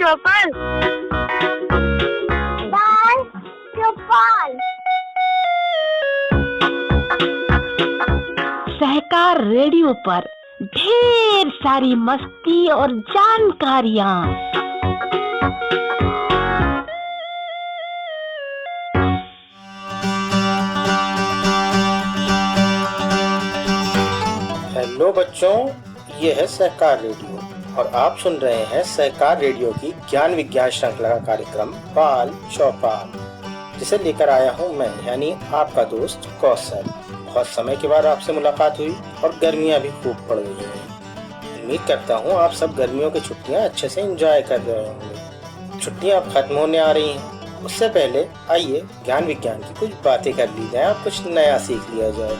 चौपाल। बाल चौपाल। सहकार रेडियो पर ढेर सारी मस्ती और जानकारियाँ। हेलो बच्चों, ये है सहकार रेडियो और आप सुन रहे हैं सहकार रेडियो की ज्ञान विज्ञान श्रृंखला का कार्यक्रम बाल चौपाल, जिसे लेकर आया हूँ मैं यानी आपका दोस्त कौशल। बहुत समय के बाद आपसे मुलाकात हुई और गर्मियाँ भी खूब पड़ गई हैं। उम्मीद करता हूँ आप सब गर्मियों की छुट्टियाँ अच्छे से एंजॉय कर रहे होंगे। छुट्टियाँ अब खत्म होने आ रही हैं, उससे पहले आइए ज्ञान विज्ञान की कुछ बातें कर ली जाए और कुछ नया सीख लिया जाए।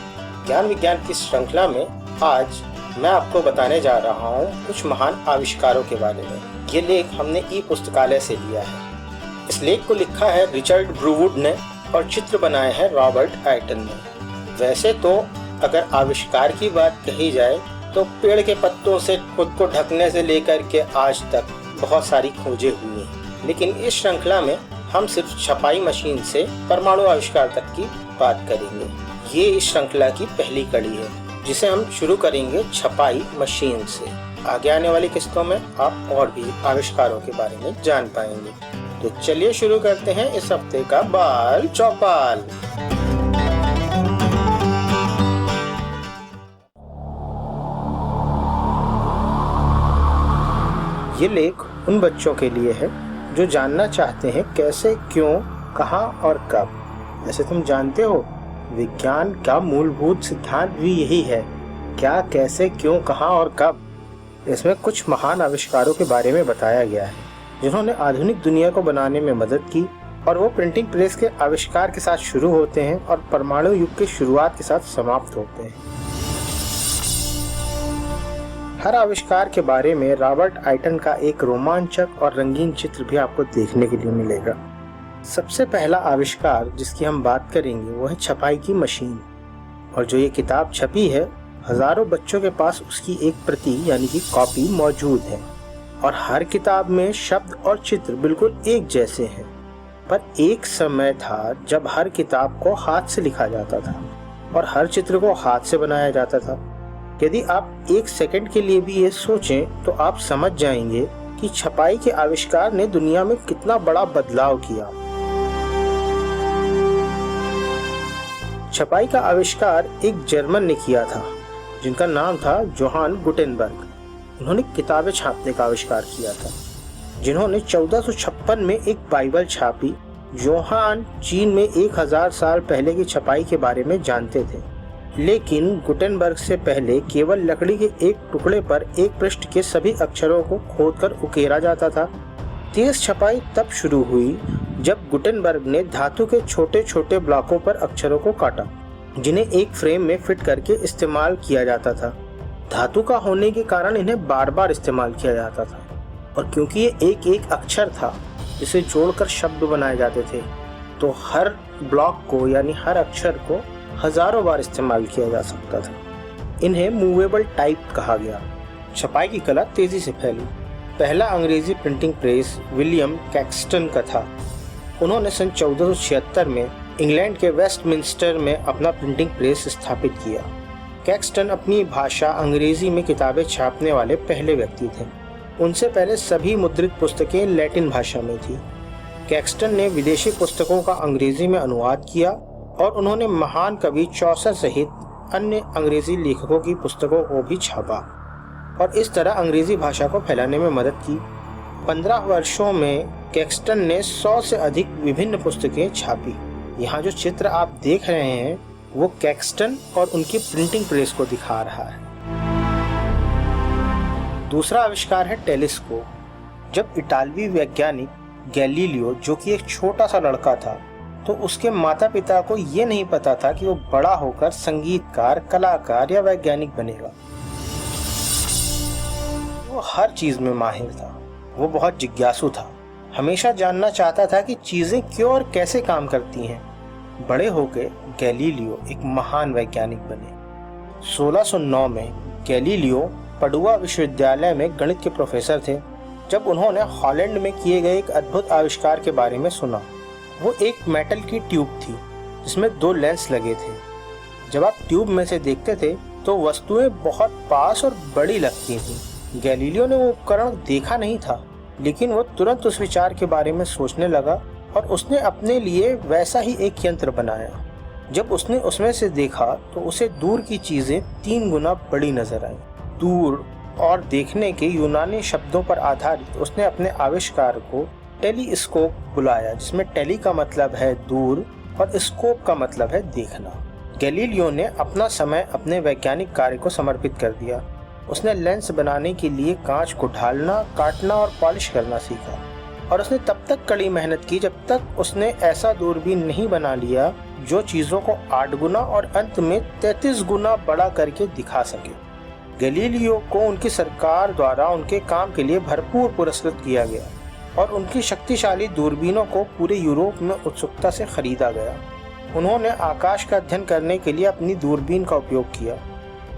ज्ञान विज्ञान की श्रृंखला में आज मैं आपको बताने जा रहा हूँ कुछ महान आविष्कारों के बारे में। ये लेख हमने ई पुस्तकालय से लिया है। इस लेख को लिखा है रिचर्ड ब्रूवुड ने और चित्र बनाए हैं रॉबर्ट आइटन ने। वैसे तो अगर आविष्कार की बात कही जाए तो पेड़ के पत्तों से खुद को ढकने से लेकर के आज तक बहुत सारी खोजें हुई हैं, लेकिन इस श्रृंखला में हम सिर्फ छपाई मशीन से परमाणु आविष्कार तक की बात करेंगे। ये इस श्रृंखला की पहली कड़ी है, जिसे हम शुरू करेंगे छपाई मशीन से। आगे आने वाली किस्तों में आप और भी आविष्कारों के बारे में जान पाएंगे। तो चलिए शुरू करते हैं इस हफ्ते का बाल चौपाल। ये लेख उन बच्चों के लिए है जो जानना चाहते हैं कैसे, क्यों, कहाँ और कब। वैसे तुम जानते हो विज्ञान का मूलभूत सिद्धांत भी यही है, क्या, कैसे, क्यों, कहाँ और कब। इसमें कुछ महान आविष्कारों के बारे में बताया गया है जिन्होंने आधुनिक दुनिया को बनाने में मदद की, और वो प्रिंटिंग प्रेस के आविष्कार के साथ शुरू होते हैं और परमाणु युग की शुरुआत के साथ समाप्त होते हैं। हर आविष्कार के बारे में रॉबर्ट आइटन का एक रोमांचक और रंगीन चित्र भी आपको देखने के लिए मिलेगा। सबसे पहला आविष्कार जिसकी हम बात करेंगे वो है छपाई की मशीन। और जो ये किताब छपी है, हजारों बच्चों के पास उसकी एक प्रति यानी कि कॉपी मौजूद है, और हर किताब में शब्द और चित्र बिल्कुल एक जैसे हैं। पर एक समय था जब हर किताब को हाथ से लिखा जाता था और हर चित्र को हाथ से बनाया जाता था। यदि आप एक सेकंड के लिए भी ये सोचें तो आप समझ जाएंगे कि छपाई के आविष्कार ने दुनिया में कितना बड़ा बदलाव किया। छपाई का आविष्कार एक जर्मन ने किया था जिनका नाम था जोहान गुटेनबर्ग। उन्होंने किताबें छापने का आविष्कार किया था, जिन्होंने 1456 में एक बाइबल छापी। जोहान चीन में 1000 साल पहले की छपाई के बारे में जानते थे, लेकिन गुटेनबर्ग से पहले केवल लकड़ी के एक टुकड़े पर एक पृष्ठ के सभी अक्षरों को खोदकर उकेरा जाता था। तेज छपाई तब शुरू हुई जब गुटेनबर्ग ने धातु के छोटे छोटे ब्लॉकों पर अक्षरों को काटा, जिन्हें एक फ्रेम में फिट करके इस्तेमाल किया जाता था। धातु का होने के कारण इन्हें बार बार इस्तेमाल किया जाता था, और क्योंकि ये एक एक अक्षर था जिसे जोड़कर शब्द बनाए जाते थे, तो हर ब्लॉक को यानी हर अक्षर को हजारों बार इस्तेमाल किया जा सकता था। इन्हें मूवेबल टाइप कहा गया। छपाई की कला तेजी से फैली। पहला अंग्रेजी प्रिंटिंग प्रेस विलियम कैक्सटन का था। उन्होंने सन 1476 में इंग्लैंड के वेस्टमिंस्टर में अपना प्रिंटिंग प्रेस स्थापित किया। कैक्सटन अपनी भाषा अंग्रेजी में किताबें छापने वाले पहले व्यक्ति थे। उनसे पहले सभी मुद्रित पुस्तकें लैटिन भाषा में थी। कैक्सटन ने विदेशी पुस्तकों का अंग्रेजी में अनुवाद किया, और उन्होंने महान कवि चौसर सहित अन्य अंग्रेजी लेखकों की पुस्तकों को भी छापा और इस तरह अंग्रेजी भाषा को फैलाने में मदद की। 15 वर्षों में कैक्सटन ने 100 से अधिक विभिन्न पुस्तकें छापी। यहाँ जो चित्र आप देख रहे हैं वो कैक्सटन और उनकी प्रिंटिंग प्रेस को दिखा रहा है। दूसरा आविष्कार है टेलीस्कोप। जब इटालवी वैज्ञानिक गैलीलियो, जो कि एक छोटा सा लड़का था, तो उसके माता पिता को ये नहीं पता था कि वो बड़ा होकर संगीतकार, कलाकार या वैज्ञानिक बनेगा। वो हर चीज में माहिर था। वो बहुत जिज्ञासु था, हमेशा जानना चाहता था कि चीजें क्यों और कैसे काम करती हैं। बड़े होकर गैलीलियो एक महान वैज्ञानिक बने। 1609 में गैलीलियो पडुआ विश्वविद्यालय में गणित के प्रोफेसर थे जब उन्होंने हॉलैंड में किए गए एक अद्भुत आविष्कार के बारे में सुना। वो एक मेटल की ट्यूब थी जिसमें 2 लेंस लगे थे। जब आप ट्यूब में से देखते थे तो वस्तुएं बहुत पास और बड़ी लगती थीं। गैलीलियो ने वो उपकरण देखा नहीं था, लेकिन वो तुरंत उस विचार के बारे में सोचने लगा और उसने अपने लिए वैसा ही एक यंत्र बनाया। जब उसने उसमें से देखा तो उसे दूर की चीजें 3 गुना बड़ी नजर आई। दूर और देखने के यूनानी शब्दों पर आधारित उसने अपने आविष्कार को टेलीस्कोप बुलाया, जिसमें टेली का मतलब है दूर और स्कोप का मतलब है देखना। गैलीलियो ने अपना समय अपने वैज्ञानिक कार्य को समर्पित कर दिया। उसने लेंस बनाने के लिए कांच को ढालना, काटना और पॉलिश करना सीखा और उसने तब तक कड़ी मेहनत की जब तक उसने ऐसा दूरबीन नहीं बना लिया जो चीजों को 8 गुना और अंत में 33 गुना बड़ा करके दिखा सके। गैलीलियो को उनकी सरकार द्वारा उनके काम के लिए भरपूर पुरस्कृत किया गया और उनकी शक्तिशाली दूरबीनों को पूरे यूरोप में उत्सुकता से खरीदा गया। उन्होंने आकाश का अध्ययन करने के लिए अपनी दूरबीन का उपयोग किया।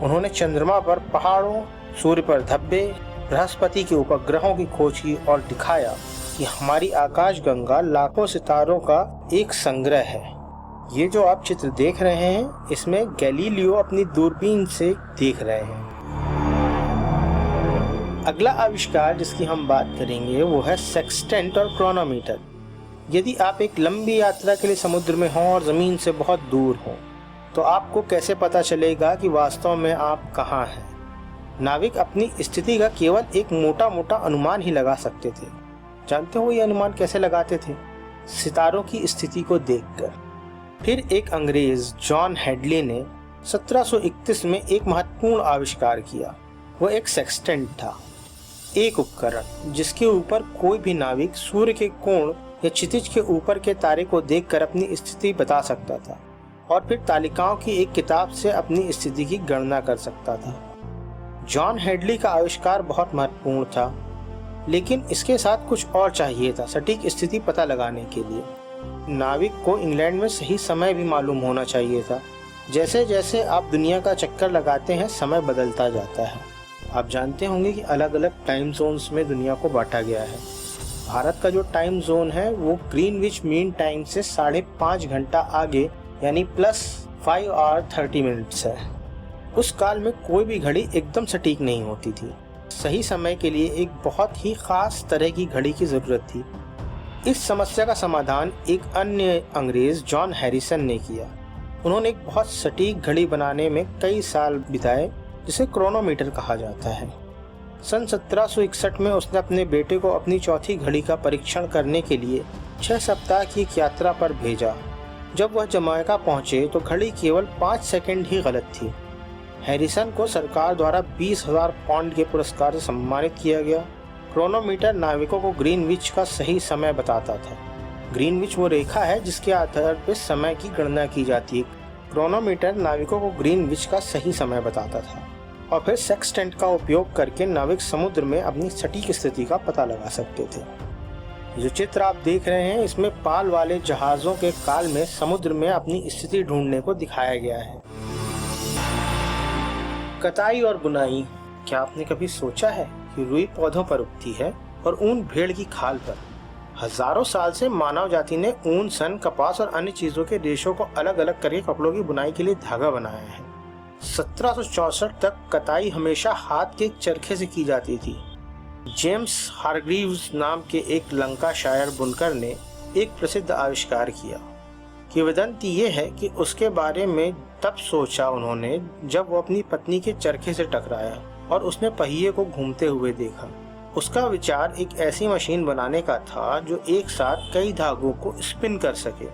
उन्होंने चंद्रमा पर पहाड़ों, सूर्य पर धब्बे, बृहस्पति के उपग्रहों की खोज की और दिखाया कि हमारी आकाशगंगा लाखों सितारों का एक संग्रह है। ये जो आप चित्र देख रहे हैं, इसमें गैलीलियो अपनी दूरबीन से देख रहे हैं। अगला आविष्कार जिसकी हम बात करेंगे वो है सेक्सटेंट और क्रोनोमीटर। यदि आप एक लंबी यात्रा के लिए समुद्र में हों और ज़मीन से बहुत दूर हों, तो आपको कैसे पता चलेगा कि वास्तव में आप कहाँ हैं? नाविक अपनी स्थिति का केवल एक मोटा मोटा अनुमान ही लगा सकते थे। जानते हो ये अनुमान कैसे लगाते थे? सितारों की स्थिति को देखकर। फिर एक अंग्रेज जॉन हेडली ने 1731 में एक महत्वपूर्ण आविष्कार किया। वो एक सेक्सटेंट था, एक उपकरण जिसके ऊपर कोई भी नाविक सूर्य के कोण या क्षितिज के ऊपर के तारे को देखकर अपनी स्थिति बता सकता था और फिर तालिकाओं की एक किताब से अपनी स्थिति की गणना कर सकता था। जॉन हेडली का आविष्कार बहुत महत्वपूर्ण था, लेकिन इसके साथ कुछ और चाहिए था सटीक स्थिति पता लगाने के लिए। नाविक को इंग्लैंड में सही समय भी मालूम होना चाहिए था। जैसे जैसे आप दुनिया का चक्कर लगाते हैं, समय बदलता जाता है। आप जानते होंगे कि अलग अलग टाइम जोन्स में दुनिया को बांटा गया है। भारत का जो टाइम जोन है वो ग्रीनविच मीन टाइम से 5.5 घंटा आगे यानी +5 आवर 30 मिनट्स है। उस काल में कोई भी घड़ी एकदम सटीक नहीं होती थी। सही समय के लिए एक बहुत ही खास तरह की घड़ी की ज़रूरत थी। इस समस्या का समाधान एक अन्य अंग्रेज जॉन हैरिसन ने किया। उन्होंने एक बहुत सटीक घड़ी बनाने में कई साल बिताए, जिसे क्रोनोमीटर कहा जाता है। सन 1761 में उसने अपने बेटे को अपनी चौथी घड़ी का परीक्षण करने के लिए 6 सप्ताह की एक यात्रा पर भेजा। जब वह जमैका पहुंचे तो घड़ी केवल 5 सेकंड ही गलत थी। हैरिसन को सरकार द्वारा 20,000 पाउंड के पुरस्कार से सम्मानित किया गया। क्रोनोमीटर नाविकों को ग्रीनविच का सही समय बताता था। ग्रीनविच वो रेखा है जिसके आधार पर समय की गणना की जाती है। क्रोनोमीटर नाविकों को ग्रीनविच का सही समय बताता था और फिर सेक्सटेंट का उपयोग करके नाविक समुद्र में अपनी सटीक स्थिति का पता लगा सकते थे। जो चित्र आप देख रहे हैं, इसमें पाल वाले जहाज़ों के काल में समुद्र में अपनी स्थिति ढूंढने को दिखाया गया है। कताई और बुनाई। क्या आपने कभी सोचा है कि रुई पौधों पर उगती है और ऊन भेड़ की खाल पर? हजारों साल से मानव जाति ने ऊन, सन, कपास और अन्य चीजों के रेशों को अलग अलग करके कपड़ों की बुनाई के लिए धागा बनाया है। 1764 तक कताई हमेशा हाथ के चरखे से की जाती थी। जेम्स हारग्रीव्स नाम के एक लंकाशायर बुनकर ने एक प्रसिद्ध आविष्कार किया। किंवदंती ये है कि उसके बारे में तब सोचा उन्होंने जब वो अपनी पत्नी के चरखे से टकराया और उसने पहिए को घूमते हुए देखा। उसका विचार एक ऐसी मशीन बनाने का था जो एक साथ कई धागों को स्पिन कर सके।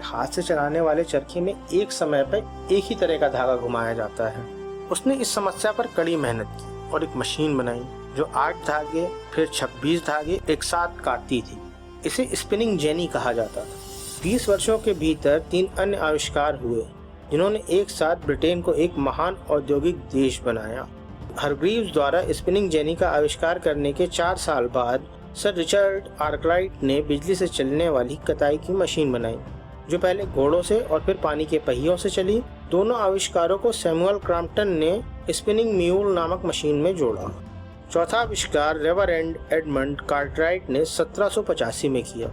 हाथ से चलाने वाले चरखे में एक समय पर एक ही तरह का धागा घुमाया जाता है। उसने इस समस्या पर कड़ी मेहनत की और एक मशीन बनाई जो 8 धागे फिर 26 धागे एक साथ काटती थी। इसे स्पिनिंग जेनी कहा जाता था। 20 वर्षों के भीतर 3 अन्य आविष्कार हुए जिन्होंने एक साथ ब्रिटेन को एक महान औद्योगिक देश बनाया। हारग्रीव्स द्वारा स्पिनिंग जेनी का आविष्कार करने के 4 साल बाद सर रिचर्ड आर्कराइट ने बिजली से चलने वाली कताई की मशीन बनाई जो पहले घोड़ों से और फिर पानी के पहियों से चली। दोनों आविष्कारों को सैमुअल क्रॉम्पटन ने स्पिनिंग म्यूल नामक मशीन में जोड़ा चौथा आविष्कार रेवरेंड एडमंड कार्टराइट ने 1785 में किया।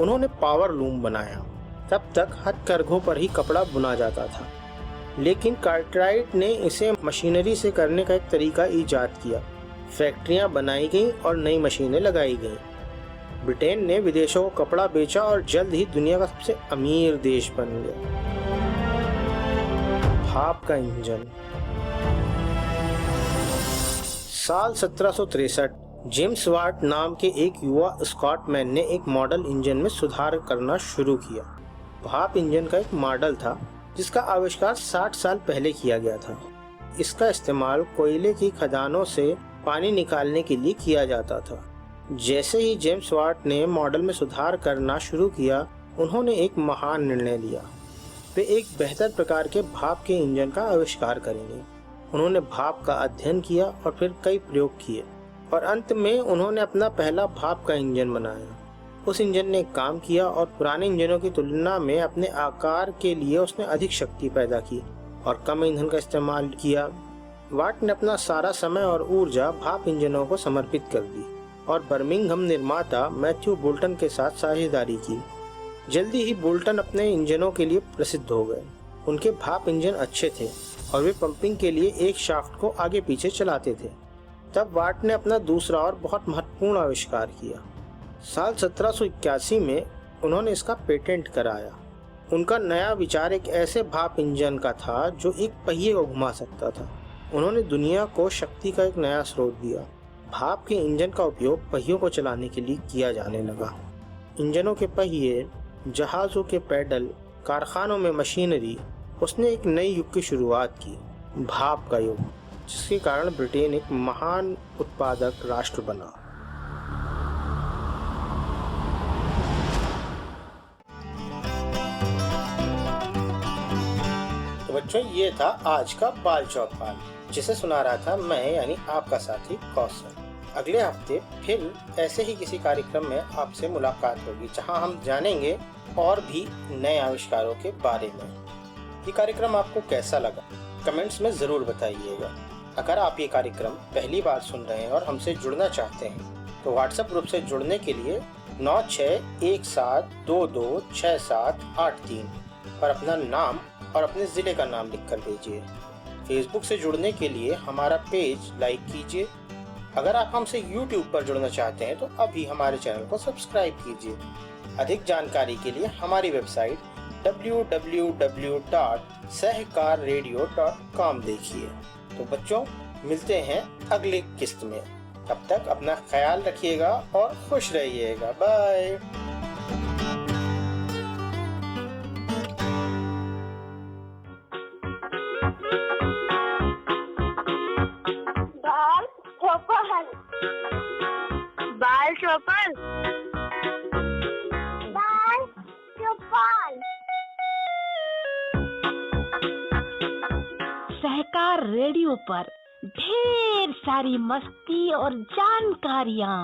उन्होंने पावर लूम बनाया। तब तक हथकरघों पर ही कपड़ा बुना जाता था, लेकिन कार्टराइट ने इसे मशीनरी से करने का एक तरीका ईजाद किया। फैक्ट्रियां बनाई गईं और नई मशीनें लगाई गईं। ब्रिटेन ने विदेशों को कपड़ा बेचा और जल्द ही दुनिया का सबसे अमीर देश बन गया। भाप का इंजन। साल 1763 जेम्स वाट नाम के एक युवा स्कॉटमैन ने एक मॉडल इंजन में सुधार करना शुरू किया। भाप इंजन का एक मॉडल था जिसका आविष्कार 60 साल पहले किया गया था। इसका इस्तेमाल कोयले की खदानों से पानी निकालने के लिए किया जाता था। जैसे ही जेम्स वाट ने मॉडल में सुधार करना शुरू किया, उन्होंने एक महान निर्णय लिया। वे एक बेहतर प्रकार के भाप के इंजन का आविष्कार करेंगे। उन्होंने भाप का अध्ययन किया और फिर कई प्रयोग किए और अंत में उन्होंने अपना पहला भाप का इंजन बनाया। उस इंजन ने काम किया और पुराने इंजनों की तुलना में अपने आकार के लिए उसने अधिक शक्ति पैदा की और कम ईंधन का इस्तेमाल किया। वाट ने अपना सारा समय और ऊर्जा भाप इंजनों को समर्पित कर दी और बर्मिंघम निर्माता मैथ्यू बोल्टन के साथ साझेदारी की। जल्दी ही बोल्टन अपने इंजनों के लिए प्रसिद्ध हो गए। उनके भाप इंजन अच्छे थे और वे पंपिंग के लिए एक शाफ्ट को आगे पीछे चलाते थे। तब वाट ने अपना दूसरा और बहुत महत्वपूर्ण आविष्कार किया। साल 1781 में उन्होंने इसका पेटेंट कराया। उनका नया विचार एक ऐसे भाप इंजन का था जो एक पहिए को घुमा सकता था। उन्होंने दुनिया को शक्ति का एक नया स्रोत दिया। भाप के इंजन का उपयोग पहियों को चलाने के लिए किया जाने लगा। इंजनों के पहिए, जहाज़ों के पैडल, कारखानों में मशीनरी। उसने एक नई युग की शुरुआत की, भाप का युग, जिसके कारण ब्रिटेन एक महान उत्पादक राष्ट्र बना। तो बच्चों, ये था आज का बाल चौपाल, जिसे सुना रहा था मैं यानी आपका साथी कौशल। अगले हफ्ते फिर ऐसे ही किसी कार्यक्रम में आपसे मुलाकात होगी, जहां हम जानेंगे और भी नए आविष्कारों के बारे में। ये कार्यक्रम आपको कैसा लगा कमेंट्स में जरूर बताइएगा। अगर आप ये कार्यक्रम पहली बार सुन रहे हैं और हमसे जुड़ना चाहते हैं तो व्हाट्सएप ग्रुप से जुड़ने के लिए 9617226783 पर अपना नाम और अपने ज़िले का नाम लिखकर भेजिए। फेसबुक से जुड़ने के लिए हमारा पेज लाइक कीजिए। अगर आप हमसे यूट्यूब पर जुड़ना चाहते हैं तो अभी हमारे चैनल को सब्सक्राइब कीजिए। अधिक जानकारी के लिए हमारी वेबसाइट www.सहकाररेडियो.com देखिए। तो बच्चों, मिलते हैं अगली किस्त में। तब तक अपना ख्याल रखिएगा और खुश रहिएगा। बाय। बाल चौपल, बाल चौपल, बाल चौपल। सहकार रेडियो पर ढेर सारी मस्ती और जानकारियाँ।